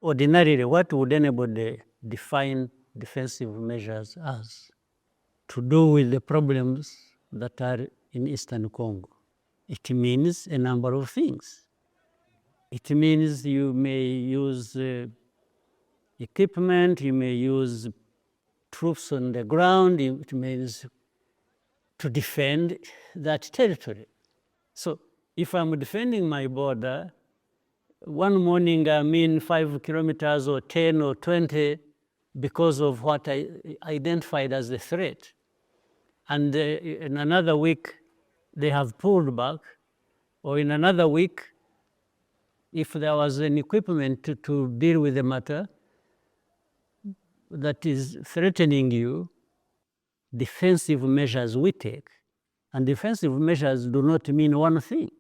ordinarily, what would anybody define defensive measures as? To do with the problems that are in Eastern Congo. It means a number of things. It means you may use equipment, you may use troops on the ground, it means to defend that territory. So if I'm defending my border, one morning I'm in 5 kilometers or 10 or 20 because of what I identified as a threat. And in another week, they have pulled back, or in another week, if there was an equipment to deal with the matter that is threatening you, defensive measures we take. And defensive measures do not mean one thing.